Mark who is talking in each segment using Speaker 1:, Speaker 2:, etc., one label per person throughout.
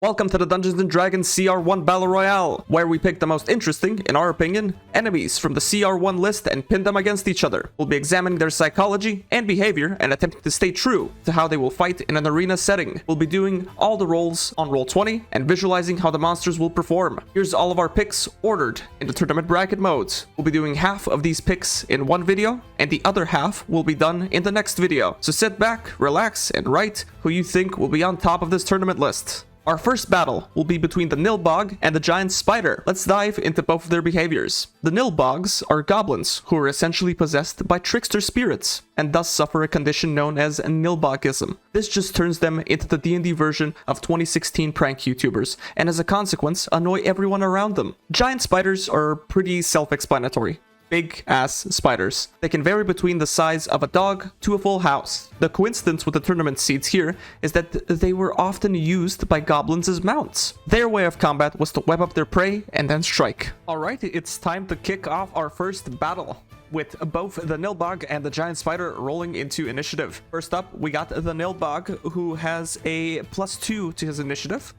Speaker 1: Welcome to the Dungeons & Dragons CR1 Battle Royale, where we pick the most interesting, in our opinion, enemies from the CR1 list and pin them against each other. We'll be examining their psychology and behavior and attempting to stay true to how they will fight in an arena setting. We'll be doing all the rolls on Roll20 and visualizing how the monsters will perform. Here's all of our picks ordered in the tournament bracket modes. We'll be doing half of these picks in one video, and the other half will be done in the next video. So sit back, relax, and write who you think will be on top of this tournament list. Our first battle will be between the Nilbog and the giant spider. Let's dive into both of their behaviors. The Nilbogs are goblins who are essentially possessed by trickster spirits and thus suffer a condition known as Nilbogism. This just turns them into the D&D version of 2016 prank YouTubers and as a consequence annoy everyone around them. Giant spiders are pretty self-explanatory. Big ass spiders. They can vary between the size of a dog to a full house. The coincidence with the tournament seeds here is that they were often used by goblins as mounts. Their way of combat was to web up their prey and then strike. Alright, it's time to kick off our first battle, with both the Nilbog and the giant spider rolling into initiative. First up, we got the Nilbog, who has a +2 to his initiative.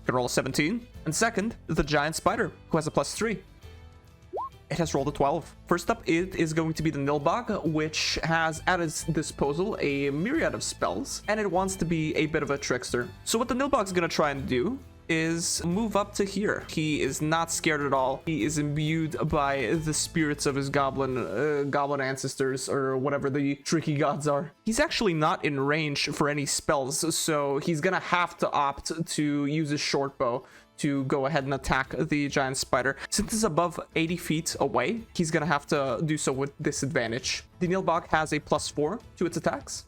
Speaker 1: Can roll a 17. And second, the giant spider, who has a +3. It has rolled a 12. First up, it is going to be the Nilbog, which has at its disposal a myriad of spells, and it wants to be a bit of a trickster. So what the Nilbog's gonna try and do is move up to here. He is not scared at all. He is imbued by the spirits of his goblin ancestors, or whatever the tricky gods are. He's actually not in range for any spells, so he's gonna have to opt to use his short bow to go ahead and attack the giant spider. Since it's above 80 feet away, he's gonna have to do so with disadvantage. The Nilbog has a +4 to its attacks.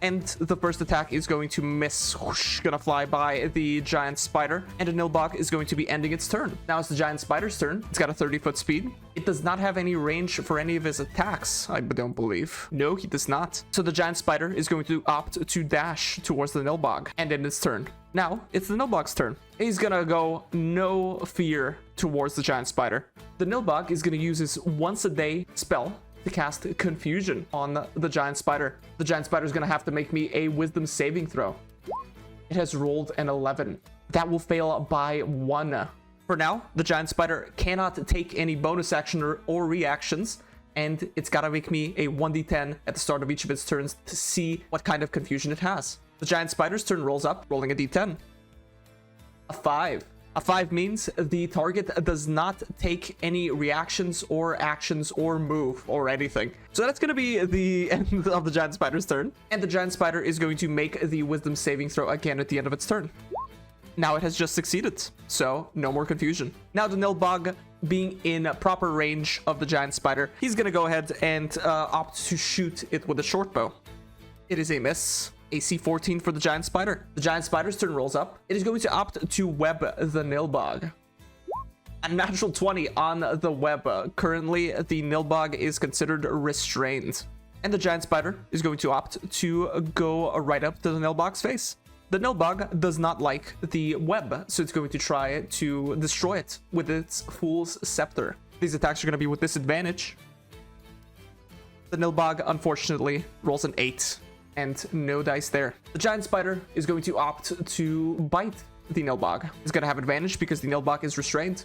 Speaker 1: And the first attack is going to miss, whoosh, gonna fly by the giant spider, and the Nilbog is going to be ending its turn. Now it's the giant spider's turn. It's got a 30-foot speed. It does not have any range for any of his attacks, I don't believe. No, he does not. So the giant spider is going to opt to dash towards the Nilbog and end its turn. Now it's the Nilbog's turn. He's gonna go no fear towards the giant spider. The Nilbog is gonna use his once a day spell to cast confusion on the giant spider. The giant spider is gonna have to make me a wisdom saving throw. It has rolled an 11. That will fail by 1. For now, the giant spider cannot take any bonus action or reactions, and it's gotta make me a 1d10 at the start of each of its turns to see what kind of confusion it has. The giant spider's turn rolls up, rolling a d10. A 5. A 5 means the target does not take any reactions or actions or move or anything. So that's going to be the end of the giant spider's turn. And the giant spider is going to make the wisdom saving throw again at the end of its turn. Now it has just succeeded, so no more confusion. Now the Nilbog, being in proper range of the giant spider, he's going to go ahead and opt to shoot it with a short bow. It is a miss. AC 14 for the giant spider. The giant spider's turn rolls up. It is going to opt to web the Nilbog. A natural 20 on the web. Currently, the Nilbog is considered restrained. And the giant spider is going to opt to go right up to the Nilbog's face. The Nilbog does not like the web, so it's going to try to destroy it with its Fool's Scepter. These attacks are going to be with disadvantage. The Nilbog, unfortunately, rolls an 8. And no dice there. The giant spider is going to opt to bite the Nilbog. It's going to have advantage because the Nilbog is restrained.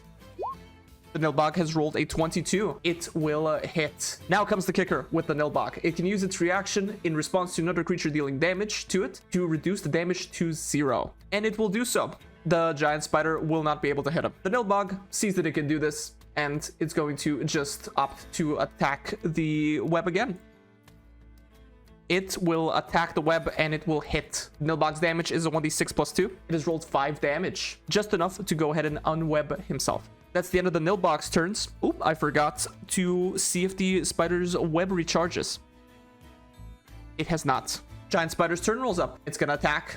Speaker 1: The Nilbog has rolled a 22. It will hit. Now comes the kicker with the Nilbog. It can use its reaction in response to another creature dealing damage to it to reduce the damage to 0. And it will do so. The giant spider will not be able to hit him. The Nilbog sees that it can do this, and it's going to just opt to attack the web again. It will attack the web and it will hit. Nilbog's damage is a 1d6 +2. It has rolled 5 damage, just enough to go ahead and unweb himself. That's the end of the Nilbog's turns. Oop, I forgot to see if the spider's web recharges. It has not. Giant spider's turn rolls up. It's gonna attack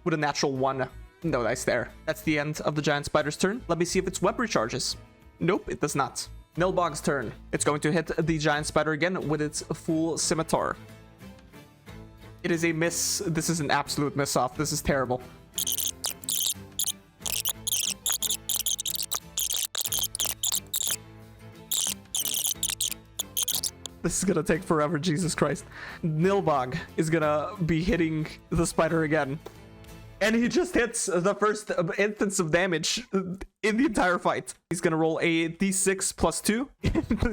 Speaker 1: with a natural 1. No dice there. That's the end of the giant spider's turn. Let me see if its web recharges. Nope, it does not. Nilbog's turn. It's going to hit the giant spider again with its full scimitar. It is a miss. This is an absolute miss off. This is terrible. This is gonna take forever, Jesus Christ. Nilbog is gonna be hitting the spider again. And he just hits the first instance of damage in the entire fight. He's gonna roll a d6 plus 2.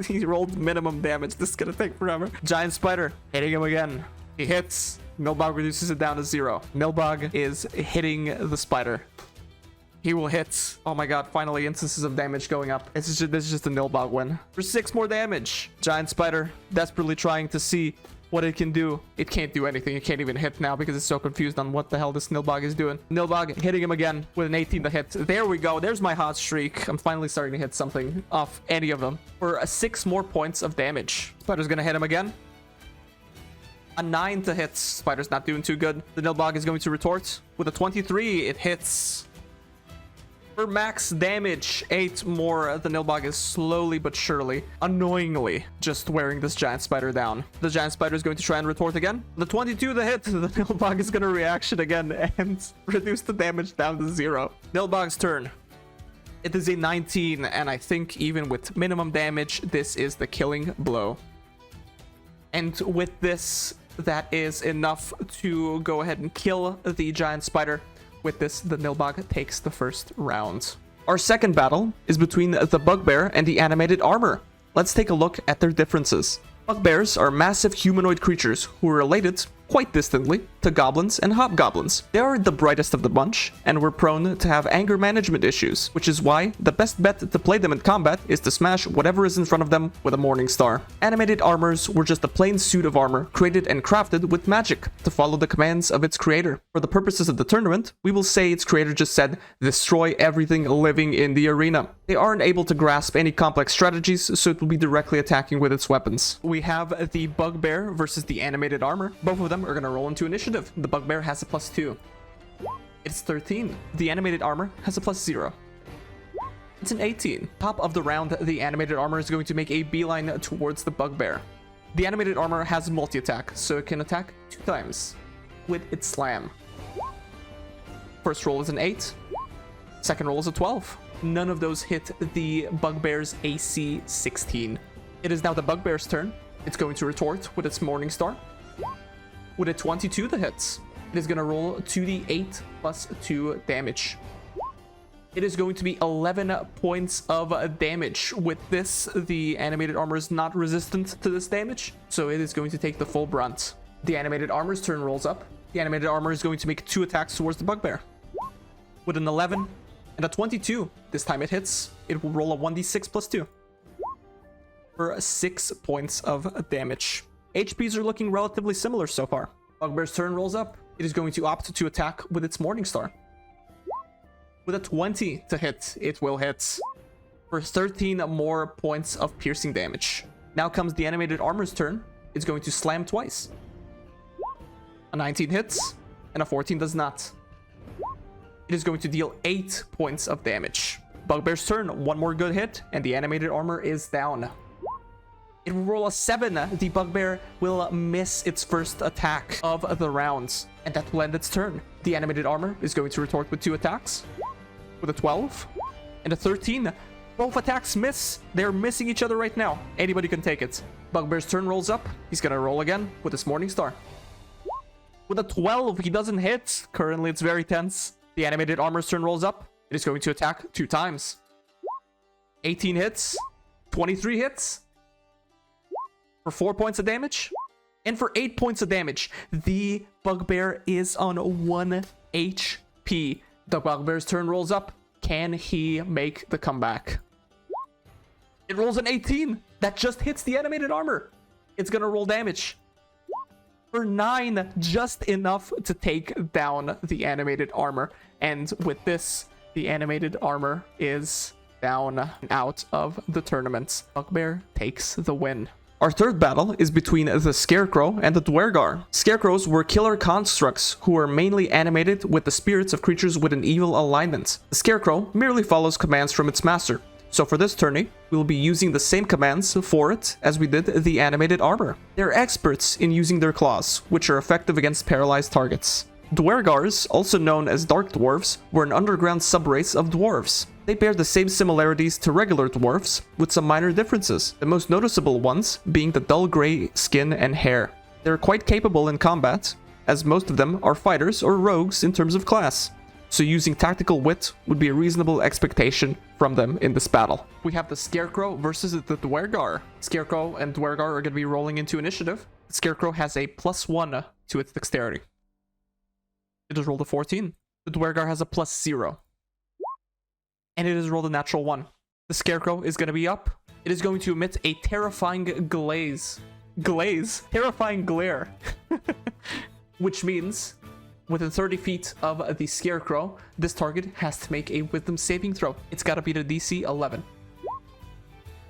Speaker 1: He rolled minimum damage. This is gonna take forever. Giant spider hitting him again. He hits. Nilbog reduces it down to 0. Nilbog is hitting the spider. He will hit. Oh my god, finally instances of damage going up. This is just a Nilbog win. For 6 more damage. Giant spider desperately trying to see what it can do. It can't do anything. It can't even hit now because it's so confused on what the hell this Nilbog is doing. Nilbog hitting him again with an 18 to hit. There we go. There's my hot streak. I'm finally starting to hit something off any of them. For 6 more points of damage. Spider's gonna hit him again. A 9 to hit. Spider's not doing too good. The Nilbog is going to retort. With a 23, it hits. For max damage, 8 more. The Nilbog is slowly but surely, annoyingly, just wearing this giant spider down. The giant spider is going to try and retort again. The 22 to hit. The Nilbog is going to reaction again and reduce the damage down to 0. Nilbog's turn. It is a 19, and I think even with minimum damage, this is the killing blow. And with this, that is enough to go ahead and kill the giant spider. With this, the Nilbog takes the first round. Our second battle is between the Bugbear and the animated armor. Let's take a look at their differences. Bugbears are massive humanoid creatures who are related, quite distantly, to goblins and hobgoblins. They are the brightest of the bunch, and were prone to have anger management issues, which is why the best bet to play them in combat is to smash whatever is in front of them with a Morning Star. Animated armors were just a plain suit of armor created and crafted with magic to follow the commands of its creator. For the purposes of the tournament, we will say its creator just said, destroy everything living in the arena. They aren't able to grasp any complex strategies, so it will be directly attacking with its weapons. We have the Bugbear versus the animated armor. Both of them are going to roll into initiative. The Bugbear has a +2. It's 13. The animated armor has a +0. It's an 18. Top of the round, the animated armor is going to make a beeline towards the Bugbear. The animated armor has multi-attack, so it can attack 2 times with its slam. First roll is an 8. Second roll is a 12. None of those hit the Bugbear's AC 16. It is now the Bugbear's turn. It's going to retort with its Morning Star. With a 22 that hits, it is going to roll 2d8 plus 2 damage. It is going to be 11 points of damage. With this, the animated armor is not resistant to this damage, so it is going to take the full brunt. The animated armor's turn rolls up. The animated armor is going to make 2 attacks towards the Bugbear. With an 11 and a 22, this time it hits. It will roll a 1d6 plus 2 for 6 points of damage. HPs are looking relatively similar so far. Bugbear's turn rolls up. It is going to opt to attack with its Morning Star. With a 20 to hit, it will hit for 13 more points of piercing damage. Now comes the animated armor's turn. It's going to slam twice. A 19 hits, and a 14 does not. It is going to deal 8 points of damage. Bugbear's turn, 1 more good hit, and the animated armor is down. It will roll a 7. The Bugbear will miss its first attack of the rounds, and that will end its turn. The animated armor is going to retort with 2 attacks, with a 12 and a 13. Both attacks miss. They're missing each other right now. Anybody can take it. Bugbear's turn rolls up. He's gonna roll again with his Morning Star. With a 12, he doesn't hit. Currently, it's very tense. The animated armor's turn rolls up. It is going to attack 2 times. 18 hits, 23 hits. For 4 points of damage, and for 8 points of damage, the Bugbear is on 1 HP. The Bugbear's turn rolls up. Can he make the comeback? It rolls an 18. That just hits the animated armor. It's gonna roll damage. For 9, just enough to take down the animated armor. And with this, the animated armor is down and out of the tournament. Bugbear takes the win. Our third battle is between the Scarecrow and the duergar. Scarecrows were killer constructs who were mainly animated with the spirits of creatures with an evil alignment. The Scarecrow merely follows commands from its master. So for this tourney, we will be using the same commands for it as we did the animated armor. They're experts in using their claws, which are effective against paralyzed targets. Duergars, also known as dark dwarves, were an underground subrace of dwarves. They bear the same similarities to regular dwarves, with some minor differences, the most noticeable ones being the dull gray skin and hair. They're quite capable in combat, as most of them are fighters or rogues in terms of class, so using tactical wit would be a reasonable expectation from them in this battle. We have the Scarecrow versus the duergar. Scarecrow and duergar are going to be rolling into initiative. The Scarecrow has a +1 to its dexterity. It has rolled a 14. The duergar has a +0. And it has rolled a natural 1. The Scarecrow is going to be up. It is going to emit a terrifying glaze. Terrifying glare. Which means, within 30 feet of the Scarecrow, this target has to make a wisdom saving throw. It's got to beat a DC 11.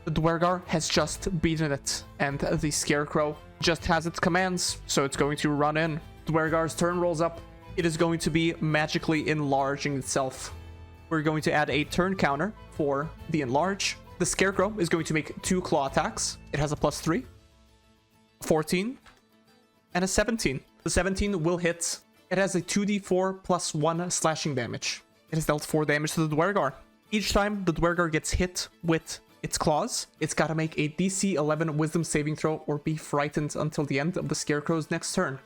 Speaker 1: The duergar has just beaten it, and the Scarecrow just has its commands, so it's going to run in. Duergar's turn rolls up. It is going to be magically enlarging itself. We're going to add a turn counter for the enlarge. The Scarecrow is going to make 2 claw attacks. It has a +3, 14, and a 17. The 17 will hit. It has a 2d4 +1 slashing damage. It has dealt 4 damage to the duergar. Each time the duergar gets hit with its claws, it's got to make a DC 11 wisdom saving throw or be frightened until the end of the Scarecrow's next turn.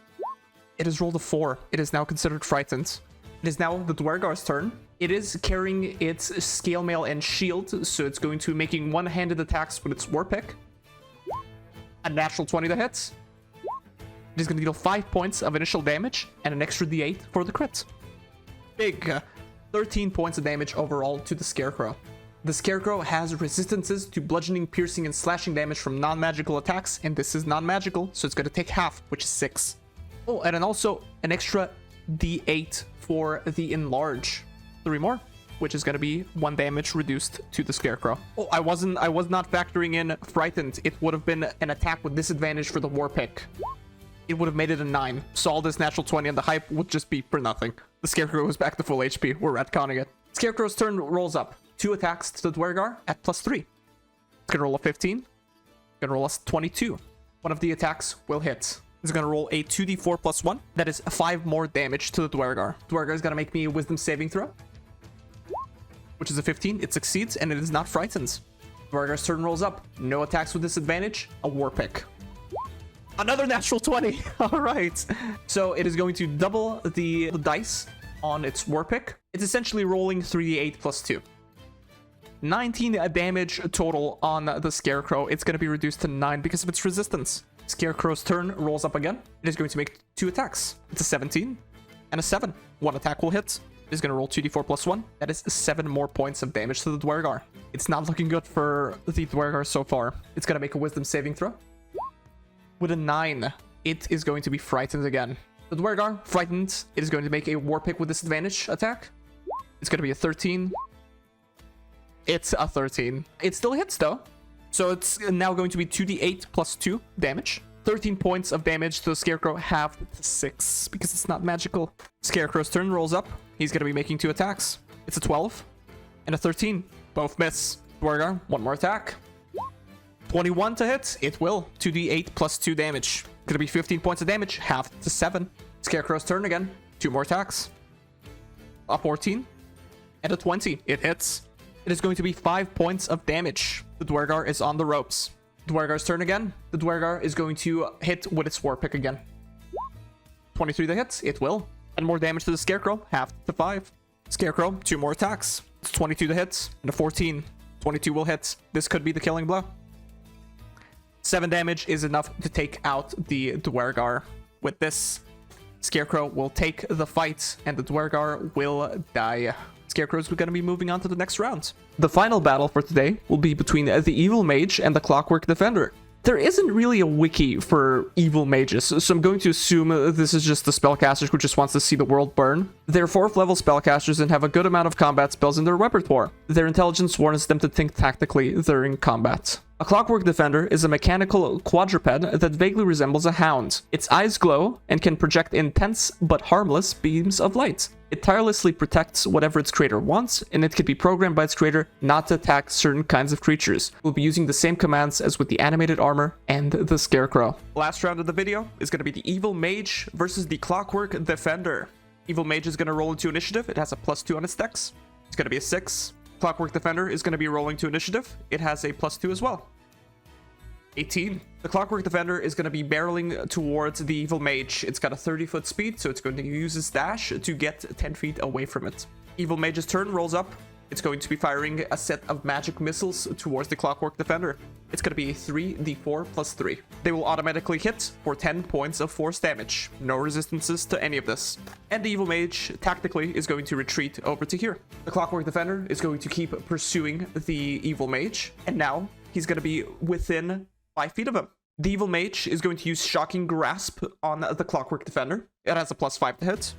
Speaker 1: It has rolled a 4. It is now considered frightened. It is now the duergar's turn. It is carrying its scale mail and shield, so it's going to be making one-handed attacks with its war pick. A natural 20 to hit. It is going to deal 5 points of initial damage and an extra d8 for the crit. Big. 13 points of damage overall to the Scarecrow. The Scarecrow has resistances to bludgeoning, piercing, and slashing damage from non-magical attacks, and this is non-magical, so it's going to take half, which is 6. Oh, and then also an extra d8 for the enlarge. 3 more, which is going to be 1 damage reduced to the Scarecrow. Oh, I was not factoring in frightened. It would have been an attack with disadvantage for the war pick. It would have made it a 9. So all this natural 20 and the hype would just be for nothing. The Scarecrow was back to full HP. We're retconning it. Scarecrow's turn rolls up. 2 attacks to the duergar at +3. It's gonna roll a 15. Gonna roll a 22. One of the attacks will hit. It's gonna roll a 2d4 +1. That is 5 more damage to the duergar. Duergar is gonna make me a wisdom saving throw, which is a 15. It succeeds, and it is not frightened. Duergar's turn rolls up. No attacks with disadvantage. A war pick. Another natural 20. All right. So it is going to double the dice on its war pick. It's essentially rolling 3d8 +2. 19 damage total on the Scarecrow. It's going to be reduced to 9 because of its resistance. Scarecrow's turn rolls up again. It is going to make 2 attacks. It's a 17 and a 7. 1 attack will hit. It is going to roll 2d4 +1. That is 7 more points of damage to the duergar. It's not looking good for the duergar so far. It's going to make a wisdom saving throw. With a 9, it is going to be frightened again. The duergar, frightened. It is going to make a war pick with disadvantage attack. It's going to be a 13. It's a 13. It still hits though. So it's now going to be 2d8 +2 damage. 13 points of damage to the Scarecrow, halved to 6 because it's not magical. Scarecrow's turn rolls up. He's going to be making 2 attacks. It's a 12 and a 13. Both miss. Duergar, 1 more attack. 21 to hit. It will. 2d8 +2 damage. Gonna be 15 points of damage, halved to 7. Scarecrow's turn again. 2 more attacks. A 14 and a 20. It hits. It is going to be 5 points of damage. The duergar is on the ropes. Duergar's turn again. The duergar is going to hit with its war pick again. 23 to hit. It will. And more damage to the Scarecrow, halved to 5. Scarecrow, 2 more attacks. It's 22 to hit and a 14. 22 will hit. This could be the killing blow. 7 damage is enough to take out the duergar. With this, Scarecrow will take the fight and the duergar will die. Scarecrow's going to be moving on to the next round. The final battle for today will be between the Evil Mage and the Clockwork Defender. There isn't really a wiki for evil mages, so I'm going to assume this is just the spellcaster who just wants to see the world burn. They're 4th level spellcasters and have a good amount of combat spells in their repertoire. Their intelligence warns them to think tactically during combat. A Clockwork Defender is a mechanical quadruped that vaguely resembles a hound. Its eyes glow and can project intense but harmless beams of light. It tirelessly protects whatever its creator wants, and it can be programmed by its creator not to attack certain kinds of creatures. We'll be using the same commands as with the animated armor and the Scarecrow. Last round of the video is going to be the Evil Mage versus the Clockwork Defender. Evil Mage is going to roll into initiative. It has a +2 on its dex. It's going to be a 6. Clockwork Defender is going to be rolling to initiative. It has a +2 as well. 18. The Clockwork Defender is going to be barreling towards the Evil Mage. It's got a 30-foot speed, so it's going to use its dash to get 10 feet away from it. Evil Mage's turn rolls up. It's going to be firing a set of magic missiles towards the Clockwork Defender. It's going to be 3d4 + 3. They will automatically hit for 10 points of force damage. No resistances to any of this. And the Evil Mage, tactically, is going to retreat over to here. The Clockwork Defender is going to keep pursuing the Evil Mage. And now, he's going to be within 5 feet of him. The Evil Mage is going to use Shocking Grasp on the Clockwork Defender. It has a +5 to hit.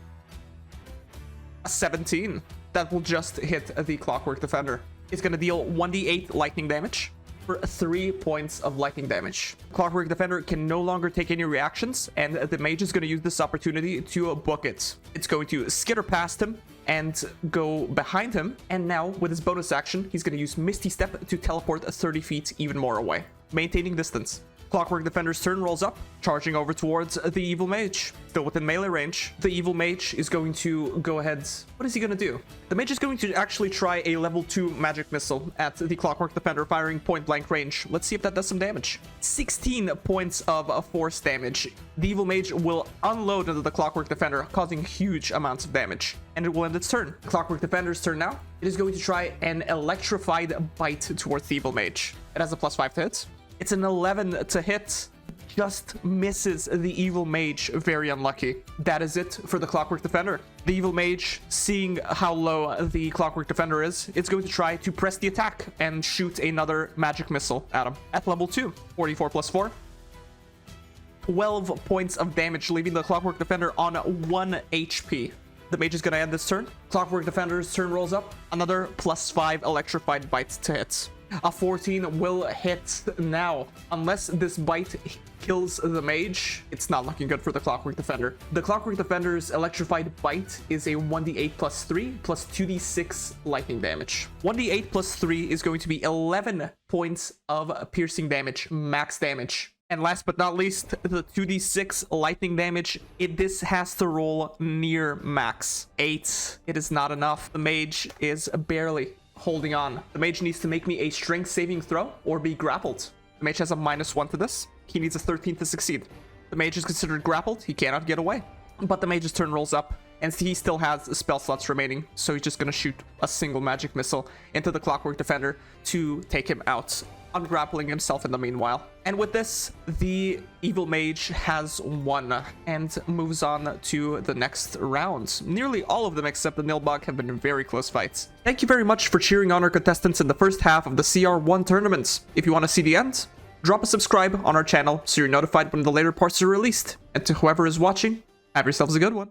Speaker 1: A 17. That will just hit the Clockwork Defender. It's going to deal 1d8 lightning damage for 3 points of lightning damage. Clockwork Defender can no longer take any reactions, and the Mage is going to use this opportunity to book it. It's going to skitter past him and go behind him, and now with his bonus action, he's going to use Misty Step to teleport 30 feet even more away, maintaining distance. Clockwork Defender's turn rolls up, charging over towards the Evil Mage. Still within melee range, the Evil Mage is going to go ahead. What is he going to do? The Mage is going to actually try a level 2 magic missile at the Clockwork Defender, firing point blank range. Let's see if that does some damage. 16 points of force damage. The Evil Mage will unload into the Clockwork Defender, causing huge amounts of damage. And it will end its turn. Clockwork Defender's turn now. It is going to try an electrified bite towards the Evil Mage. It has a +5 to hit. It's an 11 to hit. Just misses the Evil Mage. Very unlucky. That is it for the Clockwork Defender. The Evil Mage, seeing how low the Clockwork Defender is, it's going to try to press the attack and shoot another magic missile at him. At level 2, 44 + 4. 12 points of damage, leaving the Clockwork Defender on 1 HP. The Mage is going to end this turn. Clockwork Defender's turn rolls up. Another +5 electrified bite to hit. A 14 will hit now. Unless this bite kills the Mage, it's not looking good for the Clockwork Defender. The Clockwork Defender's electrified bite is a 1d8 + 3 + 2d6 lightning damage. 1d8 + 3 is going to be 11 points of piercing damage, max damage. And last but not least, the 2d6 lightning damage. This has to roll near max. 8. It is not enough. The Mage is barely holding on. The Mage needs to make me a strength saving throw or be grappled. The Mage has a -1 to this. He needs a 13 to succeed. The Mage is considered grappled. He cannot get away. But the Mage's turn rolls up, and he still has spell slots remaining, so he's just going to shoot a single magic missile into the Clockwork Defender to take him out, ungrappling himself in the meanwhile. And with this, the Evil Mage has won and moves on to the next round. Nearly all of them except the Nilbog have been very close fights. Thank you very much for cheering on our contestants in the first half of the CR1 tournaments. If you want to see the end, drop a subscribe on our channel so you're notified when the later parts are released. And to whoever is watching, have yourselves a good one.